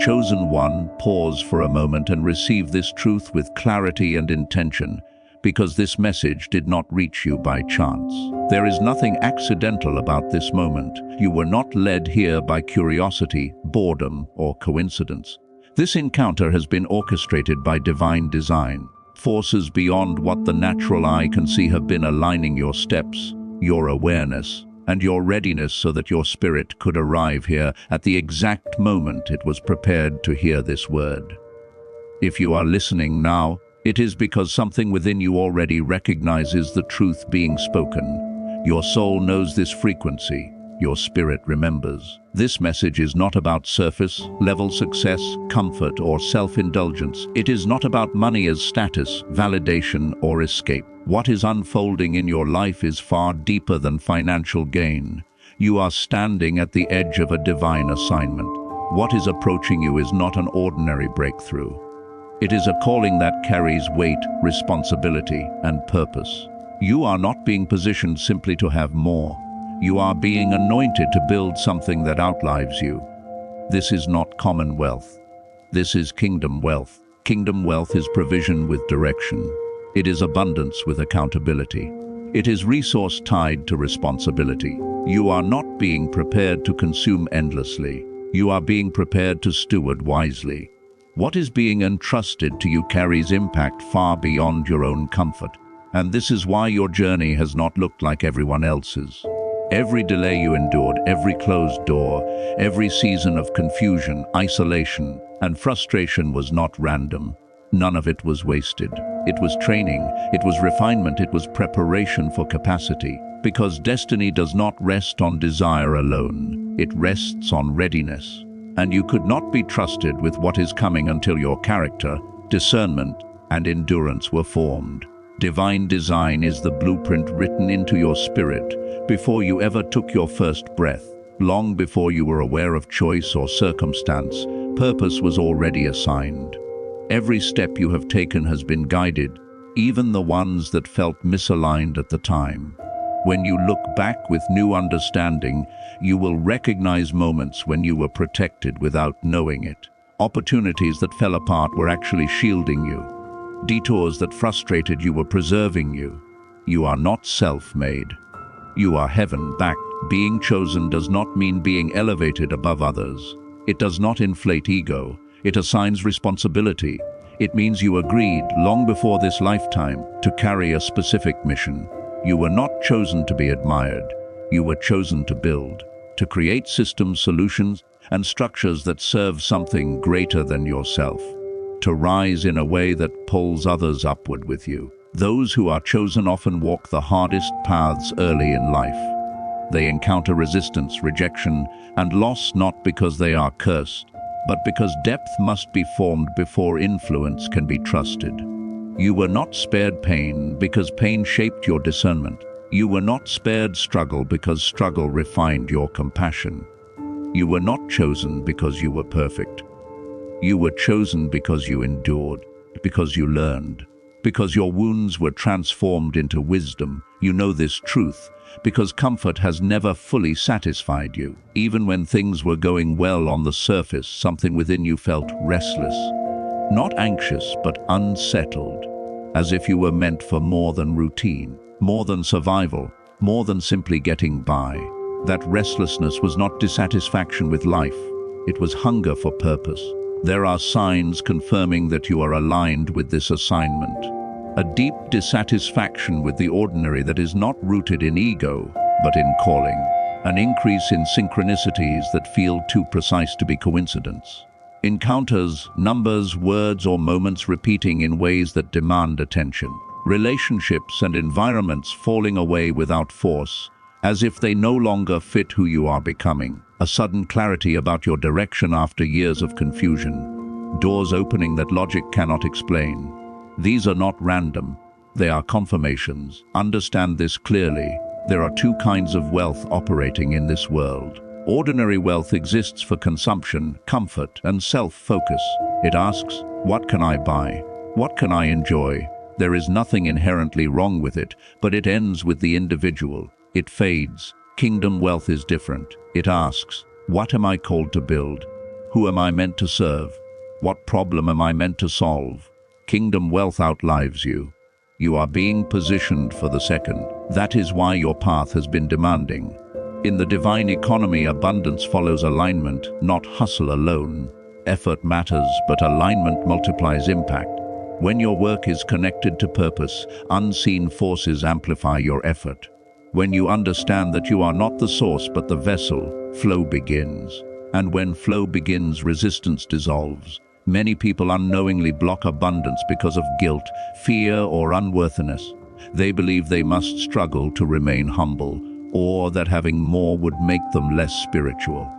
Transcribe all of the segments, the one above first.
Chosen one, pause for a moment and receive this truth with clarity and intention, because this message did not reach you by chance. There is nothing accidental about this moment. You were not led here by curiosity, boredom, or coincidence. This encounter has been orchestrated by divine design. Forces beyond what the natural eye can see have been aligning your steps, your awareness, and your readiness so that your spirit could arrive here at the exact moment it was prepared to hear this word. If you are listening now, it is because something within you already recognizes the truth being spoken. Your soul knows this frequency. Your spirit remembers. This message is not about surface-level success, comfort, or self-indulgence. It is not about money as status, validation, or escape. What is unfolding in your life is far deeper than financial gain. You are standing at the edge of a divine assignment. What is approaching you is not an ordinary breakthrough. It is a calling that carries weight, responsibility, and purpose. You are not being positioned simply to have more. You are being anointed to build something that outlives you. This is not common wealth. This is kingdom wealth. Kingdom wealth is provision with direction. It is abundance with accountability. It is resource tied to responsibility. You are not being prepared to consume endlessly. You are being prepared to steward wisely. What is being entrusted to you carries impact far beyond your own comfort. And this is why your journey has not looked like everyone else's. Every delay you endured, every closed door, every season of confusion, isolation, and frustration was not random. None of it was wasted. It was training, it was refinement, it was preparation for capacity. Because destiny does not rest on desire alone. It rests on readiness. And you could not be trusted with what is coming until your character, discernment, and endurance were formed. Divine design is the blueprint written into your spirit before you ever took your first breath. Long before you were aware of choice or circumstance, purpose was already assigned. Every step you have taken has been guided, even the ones that felt misaligned at the time. When you look back with new understanding, you will recognize moments when you were protected without knowing it. Opportunities that fell apart were actually shielding you. Detours that frustrated you were preserving you. You are not self-made. You are heaven-backed. Being chosen does not mean being elevated above others. It does not inflate ego. It assigns responsibility. It means you agreed, long before this lifetime, to carry a specific mission. You were not chosen to be admired. You were chosen to build, to create systems, solutions, and structures that serve something greater than yourself. To rise in a way that pulls others upward with you. Those who are chosen often walk the hardest paths early in life. They encounter resistance, rejection, and loss not because they are cursed, but because depth must be formed before influence can be trusted. You were not spared pain because pain shaped your discernment. You were not spared struggle because struggle refined your compassion. You were not chosen because you were perfect. You were chosen because you endured, because you learned, because your wounds were transformed into wisdom. You know this truth because comfort has never fully satisfied you. Even when things were going well on the surface, something within you felt restless. Not anxious, but unsettled, as if you were meant for more than routine, more than survival, more than simply getting by. That restlessness was not dissatisfaction with life. It was hunger for purpose. There are signs confirming that you are aligned with this assignment. A deep dissatisfaction with the ordinary that is not rooted in ego, but in calling. An increase in synchronicities that feel too precise to be coincidence. Encounters, numbers, words, or moments repeating in ways that demand attention. Relationships and environments falling away without force, as if they no longer fit who you are becoming. A sudden clarity about your direction after years of confusion. Doors opening that logic cannot explain. These are not random. They are confirmations. Understand this clearly. There are two kinds of wealth operating in this world. Ordinary wealth exists for consumption, comfort, and self-focus. It asks, what can I buy? What can I enjoy? There is nothing inherently wrong with it, but it ends with the individual. It fades. Kingdom wealth is different. It asks, what am I called to build? Who am I meant to serve? What problem am I meant to solve? Kingdom wealth outlives you. You are being positioned for the second. That is why your path has been demanding. In the divine economy, abundance follows alignment, not hustle alone. Effort matters, but alignment multiplies impact. When your work is connected to purpose, unseen forces amplify your effort. When you understand that you are not the source but the vessel, flow begins. And when flow begins, resistance dissolves. Many people unknowingly block abundance because of guilt, fear, or unworthiness. They believe they must struggle to remain humble, or that having more would make them less spiritual.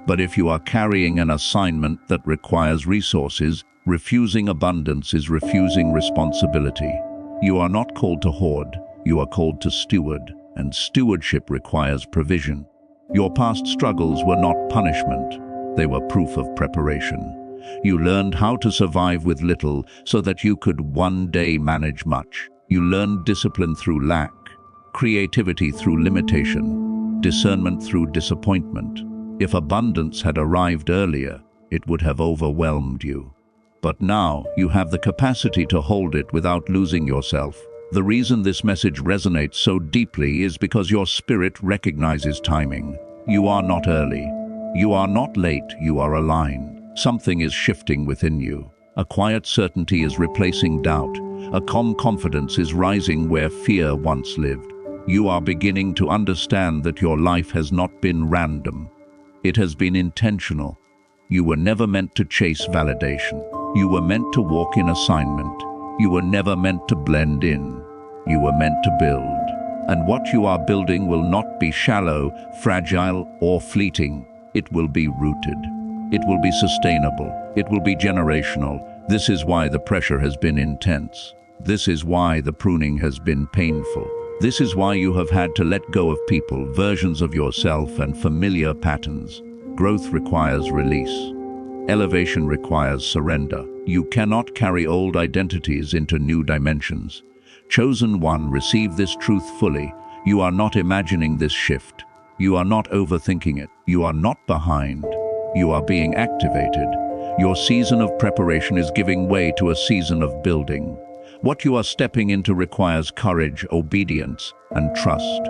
But if you are carrying an assignment that requires resources, refusing abundance is refusing responsibility. You are not called to hoard, you are called to steward, and stewardship requires provision. Your past struggles were not punishment, they were proof of preparation. You learned how to survive with little so that you could one day manage much. You learned discipline through lack, creativity through limitation, discernment through disappointment. If abundance had arrived earlier, it would have overwhelmed you. But now you have the capacity to hold it without losing yourself. The reason this message resonates so deeply is because your spirit recognizes timing. You are not early. You are not late, you are aligned. Something is shifting within you. A quiet certainty is replacing doubt. A calm confidence is rising where fear once lived. You are beginning to understand that your life has not been random. It has been intentional. You were never meant to chase validation. You were meant to walk in assignment. You were never meant to blend in. You were meant to build. And what you are building will not be shallow, fragile, or fleeting. It will be rooted. It will be sustainable. It will be generational. This is why the pressure has been intense. This is why the pruning has been painful. This is why you have had to let go of people, versions of yourself, and familiar patterns. Growth requires release. Elevation requires surrender. You cannot carry old identities into new dimensions. Chosen one, receive this truth fully. You are not imagining this shift. You are not overthinking it. You are not behind. You are being activated. Your season of preparation is giving way to a season of building. What you are stepping into requires courage, obedience, and trust.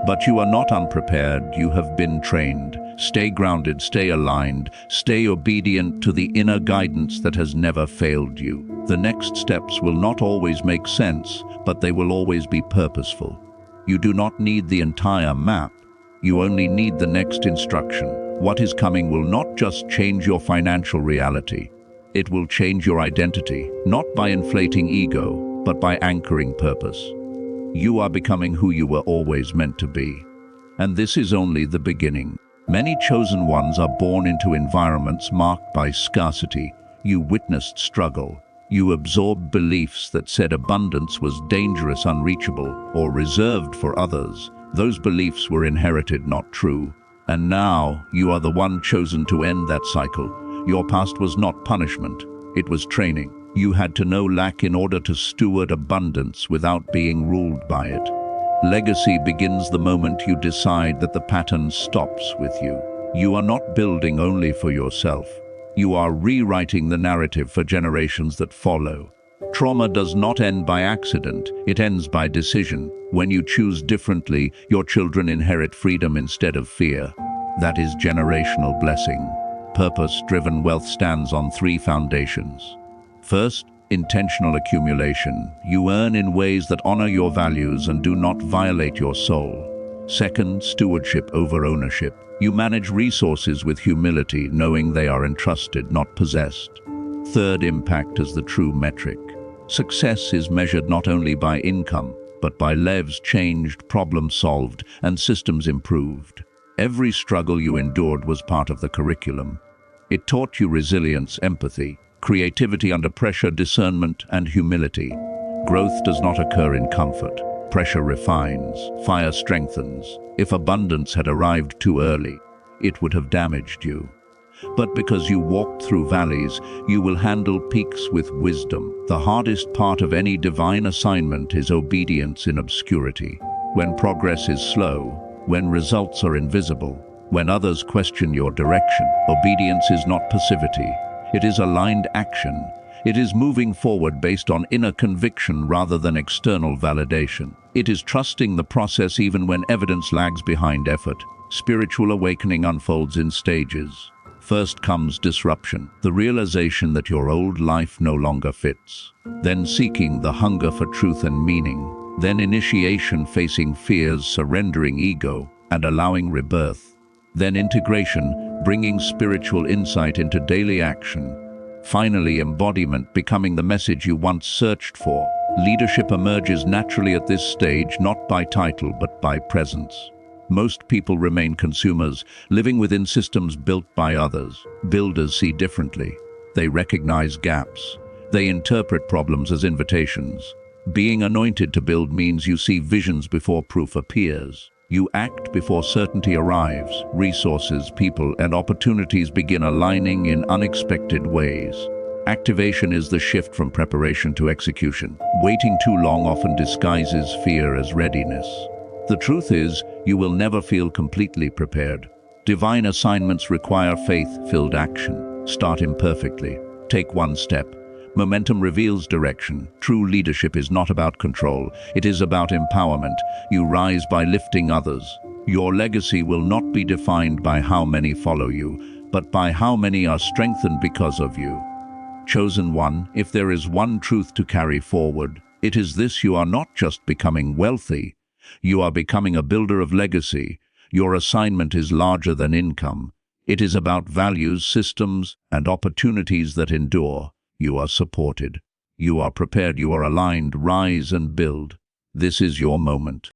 But you are not unprepared, you have been trained. Stay grounded, stay aligned, stay obedient to the inner guidance that has never failed you. The next steps will not always make sense, but they will always be purposeful. You do not need the entire map. You only need the next instruction. What is coming will not just change your financial reality. It will change your identity, not by inflating ego, but by anchoring purpose. You are becoming who you were always meant to be. And this is only the beginning. Many chosen ones are born into environments marked by scarcity. You witnessed struggle. You absorbed beliefs that said abundance was dangerous, unreachable, or reserved for others. Those beliefs were inherited, not true. And now, you are the one chosen to end that cycle. Your past was not punishment, it was training. You had to know lack in order to steward abundance without being ruled by it. Legacy begins the moment you decide that the pattern stops with you. You are not building only for yourself. You are rewriting the narrative for generations that follow. Trauma does not end by accident, it ends by decision. When you choose differently, your children inherit freedom instead of fear. That is generational blessing. Purpose-driven wealth stands on 3 foundations. First, intentional accumulation. You earn in ways that honor your values and do not violate your soul. Second, stewardship over ownership. You manage resources with humility, knowing they are entrusted, not possessed. Third, impact as the true metric. Success is measured not only by income, but by lives changed, problems solved, and systems improved. Every struggle you endured was part of the curriculum. It taught you resilience, empathy, creativity under pressure, discernment, and humility. Growth does not occur in comfort. Pressure refines, fire strengthens. If abundance had arrived too early, it would have damaged you. But because you walked through valleys, you will handle peaks with wisdom. The hardest part of any divine assignment is obedience in obscurity. When progress is slow, when results are invisible, When others question your direction, obedience is not passivity. It is aligned action. It is moving forward based on inner conviction rather than external validation. It is trusting the process even when evidence lags behind effort. Spiritual awakening unfolds in stages. First comes disruption, the realization that your old life no longer fits. Then seeking the hunger for truth and meaning. Then initiation, facing fears, surrendering ego, and allowing rebirth. Then integration, bringing spiritual insight into daily action. Finally, embodiment, becoming the message you once searched for. Leadership emerges naturally at this stage, not by title but by presence. Most people remain consumers, living within systems built by others. Builders see differently. They recognize gaps. They interpret problems as invitations. Being anointed to build means you see visions before proof appears. You act before certainty arrives. Resources, people, and opportunities begin aligning in unexpected ways. Activation is the shift from preparation to execution. Waiting too long often disguises fear as readiness. The truth is, you will never feel completely prepared. Divine assignments require faith-filled action. Start imperfectly. Take one step. Momentum reveals direction. True leadership is not about control. It is about empowerment. You rise by lifting others. Your legacy will not be defined by how many follow you, but by how many are strengthened because of you. Chosen one, if there is one truth to carry forward, it is this: you are not just becoming wealthy. You are becoming a builder of legacy. Your assignment is larger than income. It is about values, systems, and opportunities that endure. You are supported. You are prepared. You are aligned. Rise and build. This is your moment.